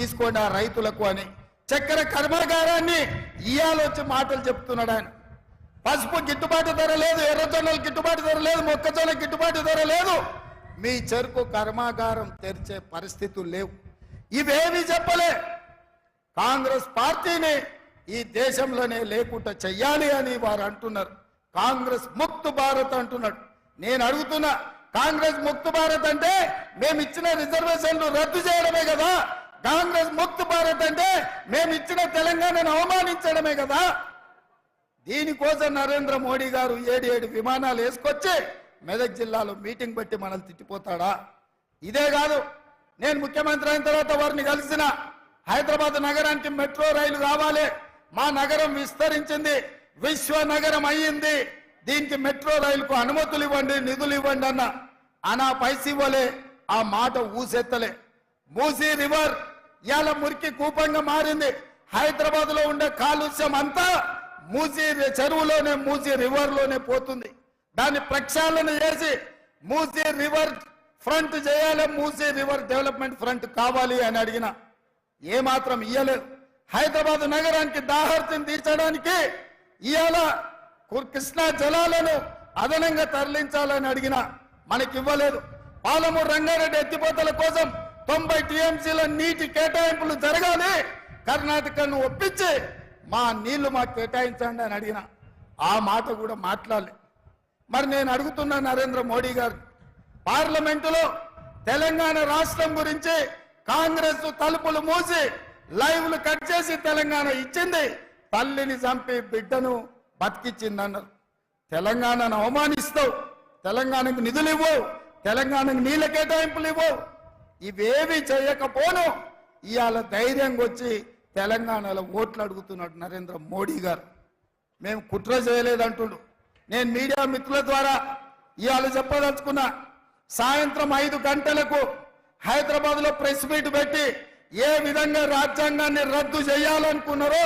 తీసుకోండి ఆ రైతులకు అని చక్కెర కర్మాగారాన్ని ఇయాలొచ్చి మాటలు చెప్తున్నాడు ఆయన. పసుపు గిట్టుబాటు ధర లేదు, ఎర్రజొన్నలు గిట్టుబాటు ధర లేదు, మొక్కజొన్న గిట్టుబాటు ధర లేదు. మీ చెరుకు కర్మాగారం తెరిచే పరిస్థితులు లేవు. ఇవేమీ చెప్పలే. కాంగ్రెస్ పార్టీని ఈ దేశంలోనే లేకుండా చెయ్యాలి అని వారు అంటున్నారు. కాంగ్రెస్ ముక్త భారత్ అంటున్నాడు. నేను అడుగుతున్నా, కాంగ్రెస్ ముక్త భారత్ అంటే మేము ఇచ్చిన రిజర్వేషన్లు రద్దు చేయడమే కదా? కాంగ్రెస్ ముక్త భారత్ అంటే మేము ఇచ్చిన తెలంగాణను అవమానించడమే కదా? దీనికోసం నరేంద్ర మోడీ గారు 7 విమానాలు వేసుకొచ్చి మెదక్ జిల్లాలో మీటింగ్ పెట్టి మనల్ని తిట్టిపోతాడా? ఇదే కాదు, నేను ముఖ్యమంత్రి అయిన తర్వాత వారిని కలిసిన. హైదరాబాద్ నగరానికి మెట్రో రైలు కావాలి, మా నగరం విస్తరించింది, విశ్వ నగరం అయ్యింది, దీనికి మెట్రో రైలుకు అనుమతులు ఇవ్వండి, నిధులు ఇవ్వండి అన్న. అనా పైసి ఇవ్వలే, ఆ మాట ఊసెత్తలే. మూసీ రివర్ ఇవాళ మురికి కూపంగా మారింది. హైదరాబాద్ లో ఉండే కాలుష్యం అంతా మూసీ చెరువులోనే, మూసీ రివర్ లోనే పోతుంది. దాన్ని ప్రక్షాళన చేసి మూసీ రివర్ ఫ్రంట్ చేయాలి, మూసీ రివర్ డెవలప్మెంట్ ఫ్రంట్ కావాలి అని అడిగిన. ఏమాత్రం ఇయ్యలేదు. హైదరాబాద్ నగరానికి దాహార్తిని తీర్చడానికి ఇవాళ కృష్ణా జలాలను అదనంగా తరలించాలని అడిగిన, మనకి ఇవ్వలేదు. పాలమూరు రంగారెడ్డి ఎత్తిపోతల కోసం 90 టీఎంసీల నీటి కేటాయింపులు జరగాలి, కర్ణాటకను ఒప్పించి మా నీళ్లు మాకు కేటాయించండి అని అడిగిన. ఆ మాట కూడా మాట్లాడలే. మరి నేను అడుగుతున్నా నరేంద్ర మోడీ గారు, పార్లమెంటులో తెలంగాణ రాష్ట్రం గురించి కాంగ్రెస్ తలుపులు మూసి లైవ్లు కట్ చేసి తెలంగాణ ఇచ్చింది, తల్లిని చంపి బిడ్డను బతికిచ్చిందన్నారు. తెలంగాణను అవమానిస్తావు, తెలంగాణకు నిధులు ఇవ్వవు, తెలంగాణకు నీళ్ళ కేటాయింపులు ఇవ్వవు. ఇవేవి చేయకపోను ఇవాళ ధైర్యంగా వచ్చి తెలంగాణలో ఓట్లు అడుగుతున్నాడు నరేంద్ర మోడీ గారు. మేము కుట్ర చేయలేదంటుడు. నేను మీడియా మిత్రుల ద్వారా ఇవాళ చెప్పదలుచుకున్నా, సాయంత్రం 5 గంటలకు హైదరాబాద్లో ప్రెస్ మీట్ పెట్టి ఏ విధంగా రాజ్యాంగాన్ని రద్దు చేయాలనుకున్నారో,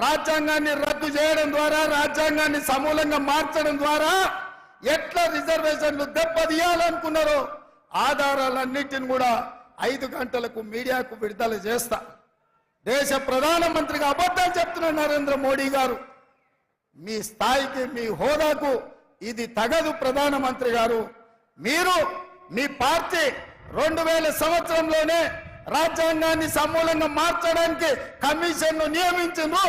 రాజ్యాంగాన్ని రద్దు చేయడం ద్వారా, రాజ్యాంగాన్ని సమూలంగా మార్చడం ద్వారా ఎట్లా రిజర్వేషన్లు దెబ్బతీయాలనుకున్నారో ఆధారాలన్నింటిని కూడా 5 గంటలకు మీడియాకు విడుదల చేస్తా. దేశ ప్రధానమంత్రిగా అబద్ధాలు చెప్తున్న నరేంద్ర మోడీ గారు, మీ స్థాయికి, మీ హోదాకు ఇది తగదు. ప్రధానమంత్రి గారు, మీరు మీ పార్టీ 2000 సంవత్సరంలోనే రాజ్యాంగాన్ని సమూలంగా మార్చడానికి కమిషన్ను నియమించిండ్రు,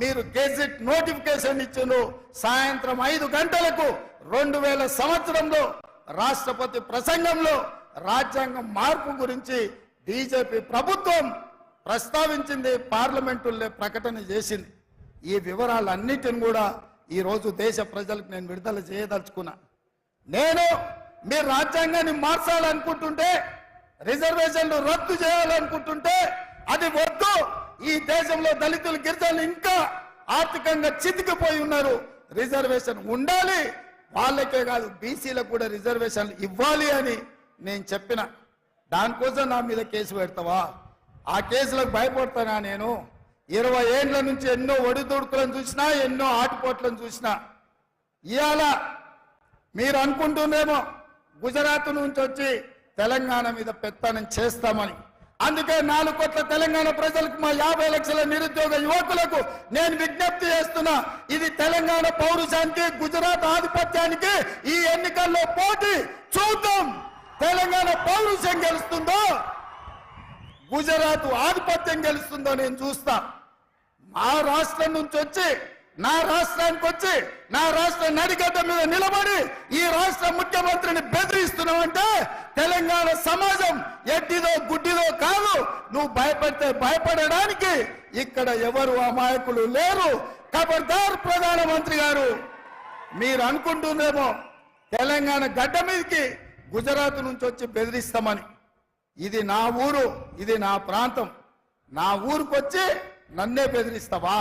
మీరు గెజెట్ నోటిఫికేషన్ ఇచ్చిండ్రు. సాయంత్రం 5 గంటలకు 2000 సంవత్సరంలో రాష్ట్రపతి ప్రసంగంలో రాజ్యాంగం మార్పు గురించి బీజేపీ ప్రభుత్వం ప్రస్తావించింది, పార్లమెంటులో ప్రకటన చేసింది. ఈ వివరాలన్నిటిని కూడా ఈరోజు దేశ ప్రజలకు నేను విడుదల చేయదలుచుకున్నా. నేను మీరు రాజ్యాంగాన్ని మార్చాలనుకుంటుంటే, రిజర్వేషన్లు రద్దు చేయాలనుకుంటుంటే అది వద్దు. ఈ దేశంలో దళితులు, గిరిజనులు ఇంకా ఆర్థికంగా చితికిపోయి ఉన్నారు. రిజర్వేషన్ ఉండాలి, వాళ్ళకే కాదు బీసీలకు కూడా రిజర్వేషన్లు ఇవ్వాలి అని నేను చెప్పిన. దానికోసం నా మీద కేసు పెడతావా? ఆ కేసులకు భయపడతానా? నేను 20 ఏళ్ల నుంచి ఎన్నో ఒడిదుడుకులను చూసినా, ఎన్నో ఆటుపోట్లను చూసినా. ఇవాళ మీరు అనుకుంటుందేమో గుజరాత్ నుంచి వచ్చి తెలంగాణ మీద పెత్తనం చేస్తామని. అందుకే 4 కోట్ల తెలంగాణ ప్రజలకు, మా 50 లక్షల నిరుద్యోగ యువకులకు నేను విజ్ఞప్తి చేస్తున్నా, ఇది తెలంగాణ పౌరుషానికి, గుజరాత్ ఆధిపత్యానికి ఈ ఎన్నికల్లో పోటీ. చూద్దాం తెలంగాణ పౌరుషం గెలుస్తుందో, గుజరాత్ ఆధిపత్యం గెలుస్తుందో నేను చూస్తా. మా రాష్ట్రం నుంచి వచ్చి, నా రాష్ట్రానికి వచ్చి, నా రాష్ట్ర నడిగడ్డ మీద నిలబడి ఈ రాష్ట్ర ముఖ్యమంత్రిని బెదిరిస్తున్నావంటే తెలంగాణ సమాజం ఎడ్డిదో గుడ్డిదో కాదు. నువ్వు భయపడితే భయపడడానికి ఇక్కడ ఎవరు అమాయకులు లేరు. ఖబర్దార్ ప్రధానమంత్రి గారు, మీరు అనుకుంటుందేమో తెలంగాణ గడ్డ మీదకి గుజరాత్ నుంచి వచ్చి బెదిరిస్తామని. ఇది నా ఊరు, ఇది నా ప్రాంతం. నా ఊరికి వచ్చి నన్నే బెదిరిస్తావా?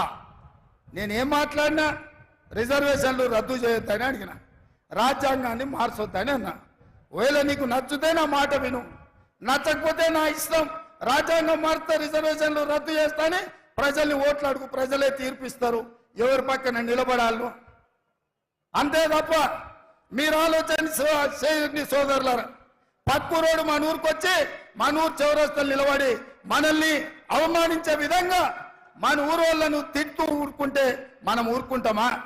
నేనేం మాట్లాడినా రిజర్వేషన్లు రద్దు చేయొద్దని అడిగిన, రాజ్యాంగాన్ని మార్చొద్దని అన్నా. ఒకవేళ నీకు నచ్చితే నా మాట విను, నచ్చకపోతే నా ఇష్టం. రాజ్యాంగం మారితే రిజర్వేషన్లు రద్దు చేస్తానే ప్రజల్ని ఓట్లు అడుగు, ప్రజలే తీర్పిస్తారు ఎవరి పక్కన నిలబడాలను. అంతే తప్ప మీరు ఆలోచన చేయండి సోదరులారా. పక్కూరోడు మన ఊరికి వచ్చి మన ఊరు చౌరస్తలు నిలబడి మనల్ని అవమానించే విధంగా మన ఊరోళ్లను తిడుతూ ఊరుకుంటే మనం ఊరుకుంటామా?